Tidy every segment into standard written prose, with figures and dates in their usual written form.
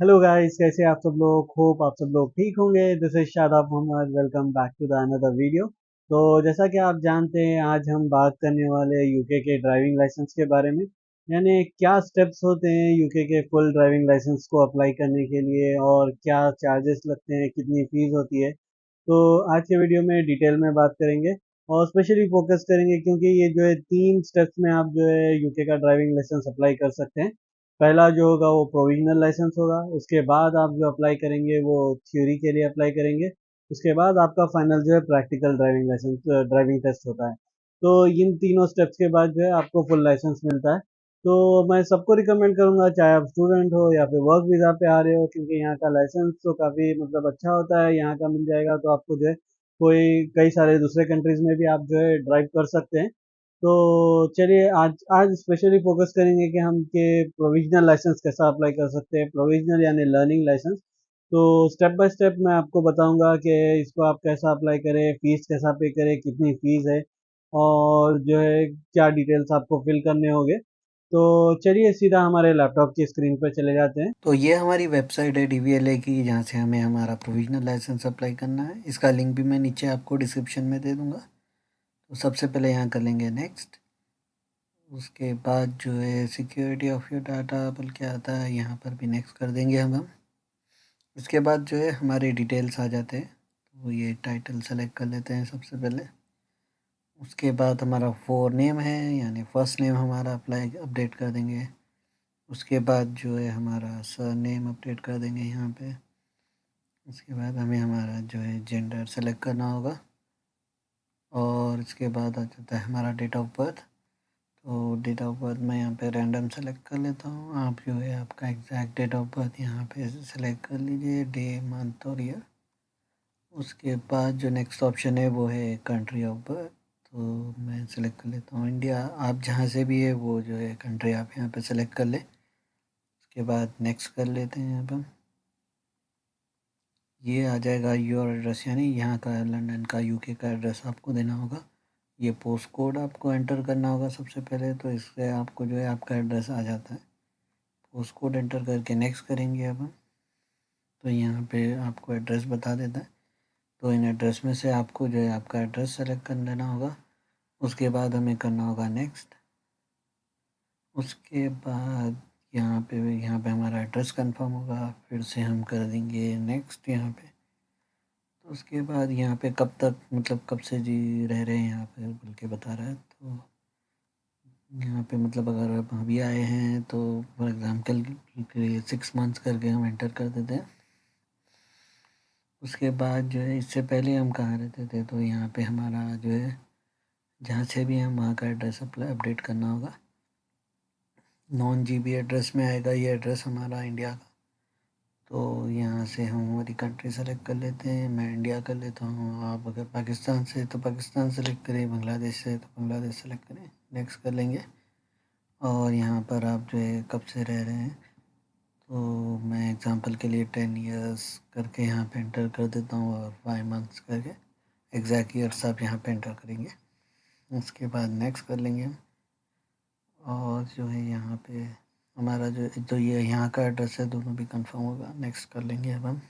Hello guys, कैसे आप सब लोग। होप आप सब लोग ठीक होंगे। This is Shadab Mohammad. Welcome back to the another video. तो जैसा कि आप जानते हैं, आज हम बात करने वाले हैं यूके के ड्राइविंग लाइसेंस के बारे में। यानी क्या स्टेप्स होते हैं यूके के फुल ड्राइविंग लाइसेंस को अप्लाई करने के लिए, और क्या चार्जेस लगते हैं, कितनी फीस होती है। तो आज के वीडियो में डिटेल में बात करेंगे और स्पेशली फोकस करेंगे, क्योंकि ये जो है 3 स्टेप्स में आप जो है यूके का ड्राइविंग लाइसेंस अप्लाई कर सकते हैं। पहला जो होगा वो प्रोविजनल लाइसेंस होगा। उसके बाद आप जो अप्लाई करेंगे वो थ्योरी के लिए अप्लाई करेंगे। उसके बाद आपका फाइनल जो है practical driving license driving test होता है। तो इन तीनों स्टेप्स के बाद जो है आपको फुल लाइसेंस मिलता है। तो मैं सबको रिकमेंड करूंगा, चाहे आप स्टूडेंट हो या फिर वर्क वीज़ा पे आ रहे हो, क्योंकि यहाँ का लाइसेंस तो काफ़ी मतलब अच्छा होता है। यहाँ का मिल जाएगा तो आपको जो है कोई कई सारे दूसरे कंट्रीज में भी आप जो है ड्राइव कर सकते हैं। तो चलिए आज आज स्पेशली फोकस करेंगे कि हम के प्रोविजनल लाइसेंस कैसा अप्लाई कर सकते हैं, प्रोविजनल यानी लर्निंग लाइसेंस। तो स्टेप बाय स्टेप मैं आपको बताऊंगा कि इसको आप कैसा अप्लाई करें, फीस कैसा पे करें, कितनी फीस है, और जो है क्या डिटेल्स आपको फिल करने होंगे। तो चलिए सीधा हमारे लैपटॉप की स्क्रीन पर चले जाते हैं। तो ये हमारी वेबसाइट है डीवीएलए की, जहाँ से हमें हमारा प्रोविजनल लाइसेंस अप्लाई करना है। इसका लिंक भी मैं नीचे आपको डिस्क्रिप्शन में दे दूँगा। तो सबसे पहले यहाँ कर लेंगे नेक्स्ट। उसके बाद जो है सिक्योरिटी ऑफ योर डाटा बल के आता है, यहाँ पर भी नेक्स्ट कर देंगे हम। इसके बाद जो है हमारे डिटेल्स आ जाते हैं। तो ये टाइटल सेलेक्ट कर लेते हैं सबसे पहले। उसके बाद हमारा फोर नेम है, यानी फर्स्ट नेम हमारा अप्लाई अपडेट कर देंगे। उसके बाद जो है हमारा सर नेम अपडेट कर देंगे यहाँ पे। उसके बाद हमें हमारा जो है जेंडर सेलेक्ट करना होगा, और इसके बाद आ जाता है हमारा डेट ऑफ बर्थ। तो डेट ऑफ बर्थ मैं यहाँ पे रैंडम सेलेक्ट कर लेता हूँ। आप जो है आपका एग्जैक्ट डेट ऑफ बर्थ यहाँ पे सेलेक्ट कर लीजिए, डे मंथ और ईयर। उसके बाद जो नेक्स्ट ऑप्शन है वो है कंट्री ऑफ बर्थ। तो मैं सेलेक्ट कर लेता हूँ इंडिया। आप जहाँ से भी है वो जो है कंट्री आप यहाँ पे सेलेक्ट कर लें। उसके बाद नेक्स्ट कर लेते हैं यहाँ पर। ये आ जाएगा योर एड्रेस, यानी यहाँ का लंदन का यूके का एड्रेस आपको देना होगा। ये पोस्ट कोड आपको एंटर करना होगा सबसे पहले, तो इससे आपको जो है आपका एड्रेस आ जाता है। पोस्ट कोड एंटर करके नेक्स्ट करेंगे अब हम। तो यहाँ पे आपको एड्रेस बता देता है। तो इन एड्रेस में से आपको जो है आपका एड्रेस सेलेक्ट कर लेना होगा। उसके बाद हमें करना होगा नेक्स्ट। उसके बाद यहाँ पे हमारा एड्रेस कंफर्म होगा, फिर से हम कर देंगे नेक्स्ट यहाँ पे। तो उसके बाद यहाँ पे कब तक, मतलब कब से जी रह रहे हैं यहाँ पे बोल के बता रहा है। तो यहाँ पे मतलब अगर आप अभी आए हैं तो फॉर एग्ज़ाम्पल के लिए 6 मंथ्स करके हम एंटर कर देते हैं। उसके बाद जो है इससे पहले हम कहाँ रहते थे, तो यहाँ पे हमारा जो है जहाँ से भी हम वहाँ का एड्रेस अपडेट करना होगा। नॉन जीबी एड्रेस में आएगा ये एड्रेस हमारा इंडिया का। तो यहाँ से हम हमारी कंट्री सेलेक्ट कर लेते हैं। मैं इंडिया कर लेता हूँ। आप अगर पाकिस्तान से तो पाकिस्तान सेलेक्ट करें, बांग्लादेश से तो बांग्लादेश सेलेक्ट करें। नेक्स्ट कर लेंगे। और यहाँ पर आप जो है कब से रह रहे हैं, तो मैं एग्ज़ाम्पल के लिए 10 इयर्स करके यहाँ पे एंटर कर देता हूँ, और 5 मंथ्स करके एग्जैक्ट ईयर्स आप यहाँ पे एंटर करेंगे। उसके बाद नेक्स्ट कर लेंगे हम। और जो है यहाँ पे हमारा जो ये यहाँ का एड्रेस है दोनों भी कंफर्म होगा। नेक्स्ट कर लेंगे अब हम।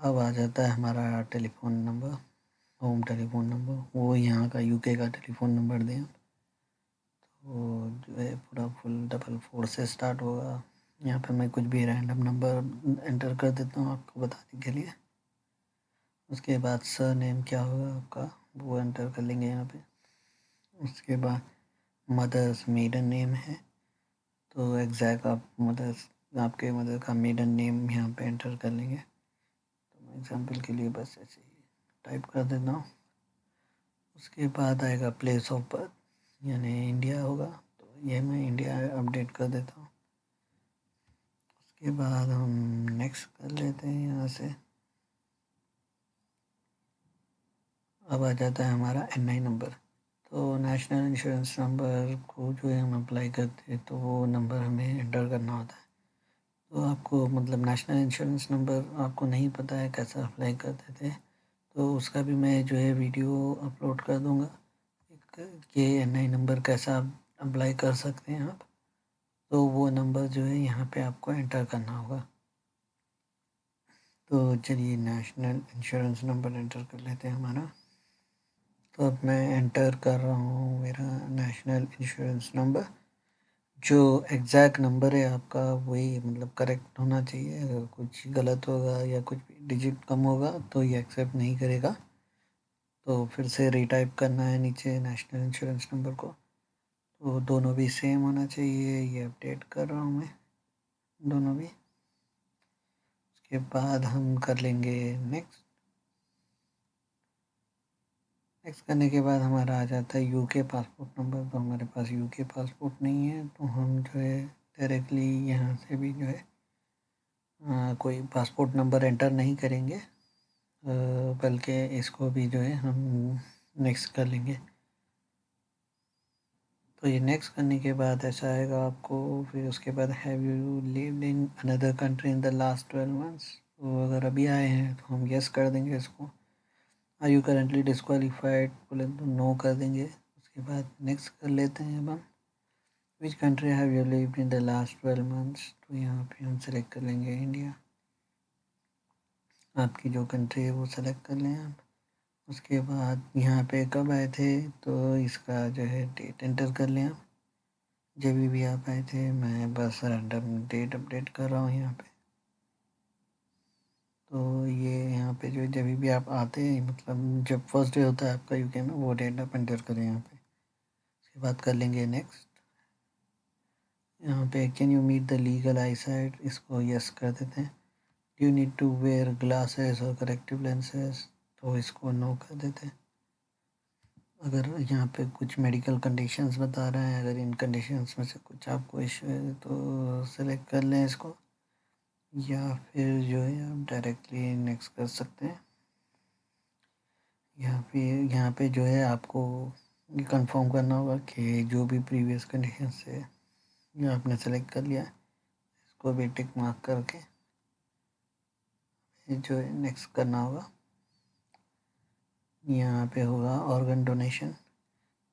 अब आ जाता है हमारा telephone number, home telephone number. वो यहाँ का यूके का टेलीफोन नंबर दें। तो जो है पूरा फुल 444 से स्टार्ट होगा। यहाँ पे मैं कुछ भी रैंडम नंबर एंटर कर देता हूँ आपको बताने के लिए। उसके बाद सर नेम क्या होगा आपका, वो एंटर कर लेंगे यहाँ पे। उसके बाद मदर्स मेडन नेम है, तो एग्जैक्ट आप मदर्स आपके मदर का मेडन नेम यहाँ पे एंटर कर लेंगे। तो मैं एग्जांपल के लिए बस ऐसे ही टाइप कर देता हूँ। उसके बाद आएगा प्लेस ऑफ बर्थ, यानी इंडिया होगा। तो ये मैं इंडिया अपडेट कर देता हूँ। उसके बाद हम नेक्स्ट कर लेते हैं यहाँ से। अब आ जाता है हमारा NI नंबर। तो नेशनल इंश्योरेंस नंबर को जो है हम अप्लाई करते हैं, तो वो नंबर हमें एंटर करना होता है। तो आपको मतलब नेशनल इंश्योरेंस नंबर आपको नहीं पता है कैसा अप्लाई करते थे, तो उसका भी मैं जो है वीडियो अपलोड कर दूँगा। कि NI नंबर कैसा अप्लाई कर सकते हैं आप। तो वो नंबर जो है यहाँ पे आपको एंटर करना होगा। तो चलिए नेशनल इंश्योरेंस नंबर एंटर कर लेते हैं हमारा। तो अब मैं एंटर कर रहा हूँ मेरा नेशनल इंश्योरेंस नंबर। जो एग्जैक्ट नंबर है आपका वही मतलब करेक्ट होना चाहिए। अगर कुछ गलत होगा या कुछ डिजिट कम होगा तो ये एक्सेप्ट नहीं करेगा। तो फिर से रीटाइप करना है नीचे नेशनल इंश्योरेंस नंबर को। तो दोनों भी सेम होना चाहिए। ये अपडेट कर रहा हूँ मैं दोनों भी। उसके बाद हम कर लेंगे नेक्स्ट। नेक्स्ट करने के बाद हमारा आ जाता है यूके पासपोर्ट नंबर। तो हमारे पास यूके पासपोर्ट नहीं है तो हम जो है डायरेक्टली यहाँ से भी जो है कोई पासपोर्ट नंबर एंटर नहीं करेंगे, बल्कि इसको भी जो है हम नेक्स्ट कर लेंगे। तो ये नेक्स्ट करने के बाद ऐसा आएगा आपको। फिर उसके बाद have you lived in another country in the last 12 months. तो अगर अभी आए हैं तो हम यस कर देंगे इसको। आर यू करेंटली डिस्क्वालीफाइड बोले तो नो कर देंगे। उसके बाद नेक्स्ट कर लेते हैं अब हम। Which country have you lived in the last 12 months. तो यहाँ पे हम सेलेक्ट कर लेंगे इंडिया। आपकी जो कंट्री है वो सेलेक्ट कर लें आप। उसके बाद यहाँ पे कब आए थे तो इसका जो है डेट एंटर कर लें आप। जब भी आप आए थे, मैं बस रैंडम डेट अपडेट कर रहा हूँ यहाँ पे। तो ये यहाँ पे जो जब भी आप आते हैं मतलब जब फर्स्ट डे होता है आपका यूके में वो डेट आप एंटर करें यहाँ पे। उसके बाद कर लेंगे नेक्स्ट। यहाँ पे can you meet the legal eye sight, इसको यस कर देते हैं। Do you need to wear glasses और करेक्टिव लेंसेज, तो इसको नो कर देते हैं। अगर यहाँ पे कुछ मेडिकल कंडीशंस बता रहे हैं, अगर इन कंडीशंस में से कुछ आपको इशू है तो सेलेक्ट कर लें इसको, या फिर जो है आप डायरेक्टली नेक्स्ट कर सकते हैं। यहाँ पे जो है आपको ये कंफर्म करना होगा कि जो भी प्रीवियस कंडीशन से ये आपने सेलेक्ट कर लिया है इसको भी टिक मार्क करके ये जो है नेक्स्ट करना होगा। यहाँ पे होगा ऑर्गन डोनेशन।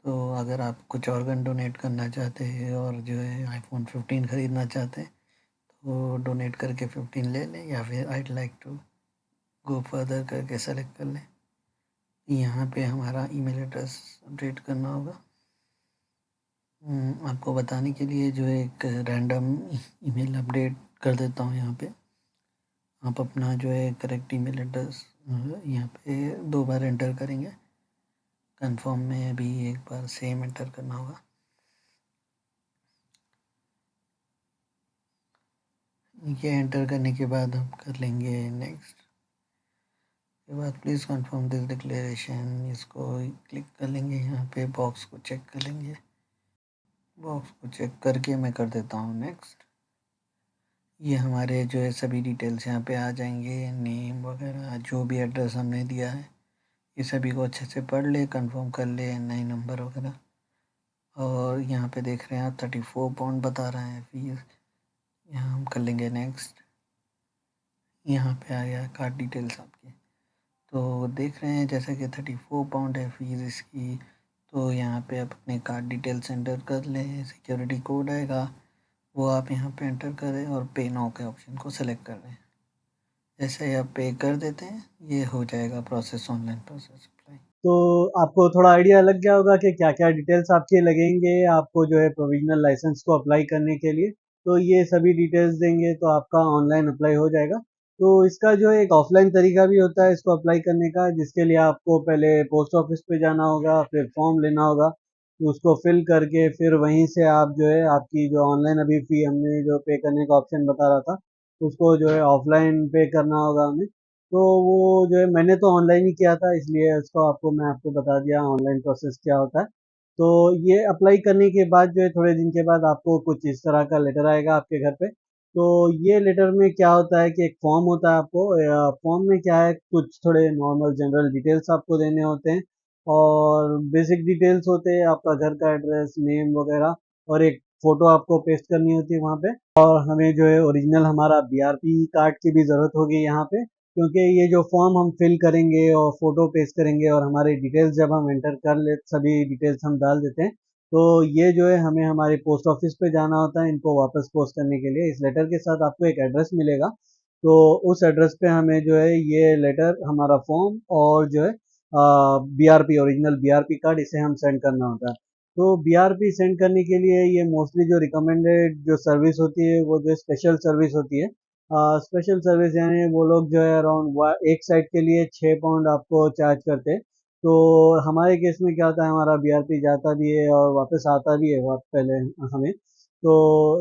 तो अगर आप कुछ ऑर्गन डोनेट करना चाहते हैं और जो है आईफोन 15 ख़रीदना चाहते हैं तो डोनेट करके 15 ले लें, या फिर I'd like to go further करके सेलेक्ट कर लें। यहाँ पे हमारा ईमेल एड्रेस अपडेट करना होगा। आपको बताने के लिए जो है एक रैंडम ईमेल अपडेट कर देता हूँ यहाँ पे। आप अपना जो है करेक्ट ईमेल एड्रेस यहाँ पे 2 बार एंटर करेंगे। कंफर्म में भी एक बार सेम एंटर करना होगा। ये एंटर करने के बाद हम कर लेंगे नेक्स्ट। के बाद प्लीज़ कंफर्म दिस डिक्लेरेशन, इसको क्लिक कर लेंगे। यहाँ पे बॉक्स को चेक कर लेंगे। बॉक्स को चेक करके मैं कर देता हूँ नेक्स्ट। ये हमारे जो है सभी डिटेल्स यहाँ पे आ जाएंगे, नेम वगैरह जो भी एड्रेस हमने दिया है ये सभी को अच्छे से पढ़ ले, कंफर्म कर ले, नई नंबर वगैरह। और यहाँ पे देख रहे हैं आप 34 पाउंड बता रहा है फीस। यहाँ हम कर लेंगे नेक्स्ट। यहाँ पे आ गया कार्ड डिटेल्स आपकी। तो देख रहे हैं जैसे कि 34 पाउंड है फीस इसकी। तो यहाँ पे आप अपने कार्ड डिटेल्स एंटर कर लें। सिक्योरिटी कोड आएगा वो आप यहाँ पे एंटर करें और पे नाउ के ऑप्शन को सेलेक्ट कर लें। जैसे ही आप पे कर देते हैं ये हो जाएगा प्रोसेस, ऑनलाइन प्रोसेस अप्लाई। तो आपको थोड़ा आइडिया लग गया होगा कि क्या क्या डिटेल्स आपके लगेंगे आपको जो है प्रोविजनल लाइसेंस को अप्लाई करने के लिए। तो ये सभी डिटेल्स देंगे तो आपका ऑनलाइन अप्लाई हो जाएगा। तो इसका जो है एक ऑफलाइन तरीका भी होता है इसको अप्लाई करने का, जिसके लिए आपको पहले पोस्ट ऑफिस पे जाना होगा, फिर फॉर्म लेना होगा, फिर उसको फिल करके फिर वहीं से आप जो है आपकी जो ऑनलाइन अभी फी हमने जो पे करने का ऑप्शन बता रहा था उसको जो है ऑफलाइन पे करना होगा हमें। तो वो जो है मैंने तो ऑनलाइन ही किया था, इसलिए उसको आपको मैं आपको बता दिया ऑनलाइन प्रोसेस क्या होता है। तो ये अप्लाई करने के बाद जो है थोड़े दिन के बाद आपको कुछ इस तरह का लेटर आएगा आपके घर पे। तो ये लेटर में क्या होता है कि एक फॉर्म होता है आपको, फॉर्म में क्या है कुछ थोड़े नॉर्मल जनरल डिटेल्स आपको देने होते हैं और बेसिक डिटेल्स होते हैं, आपका घर का एड्रेस, नेम वगैरह, और एक फ़ोटो आपको पेस्ट करनी होती है वहाँ पे। और हमें जो है ओरिजिनल हमारा बीआरपी कार्ड की भी ज़रूरत होगी यहाँ पे, क्योंकि ये जो फॉर्म हम फिल करेंगे और फ़ोटो पेस्ट करेंगे और हमारी डिटेल्स जब हम एंटर कर ले सभी डिटेल्स हम डाल देते हैं तो ये जो है हमें हमारे पोस्ट ऑफिस पे जाना होता है इनको वापस पोस्ट करने के लिए। इस लेटर के साथ आपको एक एड्रेस मिलेगा, तो उस एड्रेस पे हमें जो है ये लेटर, हमारा फॉर्म और जो है बीआरपी, ओरिजिनल बीआरपी कार्ड, इसे हम सेंड करना होता है। तो बीआरपी सेंड करने के लिए ये मोस्टली जो रिकमेंडेड जो सर्विस होती है वो जो स्पेशल सर्विस होती है। स्पेशल सर्विस यानी वो लोग जो है अराउंड एक साइड के लिए 6 पाउंड आपको चार्ज करते हैं। तो हमारे केस में क्या होता है, हमारा बीआरपी जाता भी है और वापस आता भी है वक्त पहले हमें। तो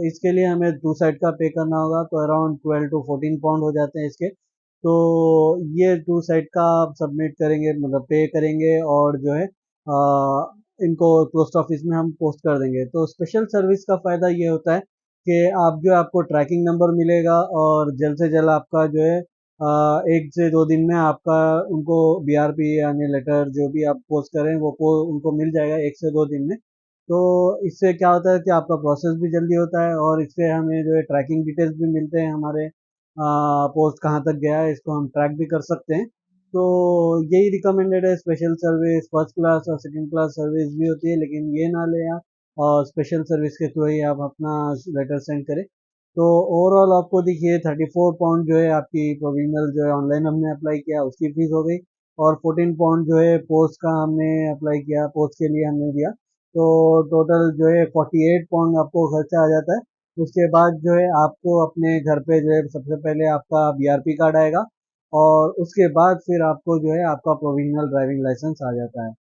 इसके लिए हमें टू साइड का पे करना होगा, तो अराउंड 12 to 14 पाउंड हो जाते हैं इसके। तो ये टू साइड का आप सबमिट करेंगे, मतलब पे करेंगे, और जो है इनको पोस्ट ऑफिस में हम पोस्ट कर देंगे। तो स्पेशल सर्विस का फ़ायदा ये होता है कि आप जो है आपको ट्रैकिंग नंबर मिलेगा, और जल्द से जल्द आपका जो है 1 से 2 दिन में आपका उनको बीआरपी यानी लेटर जो भी आप पोस्ट करें वो उनको मिल जाएगा 1 से 2 दिन में। तो इससे क्या होता है कि आपका प्रोसेस भी जल्दी होता है, और इससे हमें जो है ट्रैकिंग डिटेल्स भी मिलते हैं, हमारे पोस्ट कहाँ तक गया है इसको हम ट्रैक भी कर सकते हैं। तो यही रिकमेंडेड है। स्पेशल सर्विस फर्स्ट क्लास और सेकंड क्लास सर्विस भी होती है, लेकिन ये ना लें आप, और स्पेशल सर्विस के थ्रू ही आप अपना लेटर सेंड करें। तो ओवरऑल आपको देखिए 34 पाउंड जो है आपकी प्रोविजनल जो है ऑनलाइन हमने अप्लाई किया उसकी फीस हो गई, और 14 पाउंड जो है पोस्ट का हमने अप्लाई किया, पोस्ट के लिए हमने दिया। तो टोटल जो है 48 पाउंड आपको खर्चा आ जाता है। उसके बाद जो है आपको अपने घर पे जो है सबसे पहले आपका बीआरपी कार्ड आएगा, और उसके बाद फिर आपको जो है आपका प्रोविजनल ड्राइविंग लाइसेंस आ जाता है।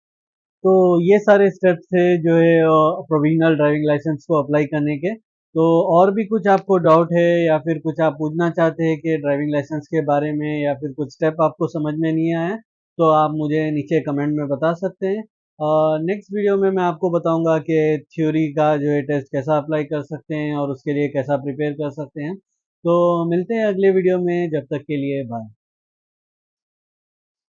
तो ये सारे स्टेप्स थे जो है प्रोविजनल ड्राइविंग लाइसेंस को अप्लाई करने के। तो और भी कुछ आपको डाउट है या फिर कुछ आप पूछना चाहते हैं कि ड्राइविंग लाइसेंस के बारे में, या फिर कुछ स्टेप आपको समझ में नहीं आया है, तो आप मुझे नीचे कमेंट में बता सकते हैं। नेक्स्ट वीडियो में मैं आपको बताऊंगा कि थ्योरी का जो है टेस्ट कैसा अप्लाई कर सकते हैं और उसके लिए कैसा प्रिपेयर कर सकते हैं। तो मिलते हैं अगले वीडियो में, जब तक के लिए बाय।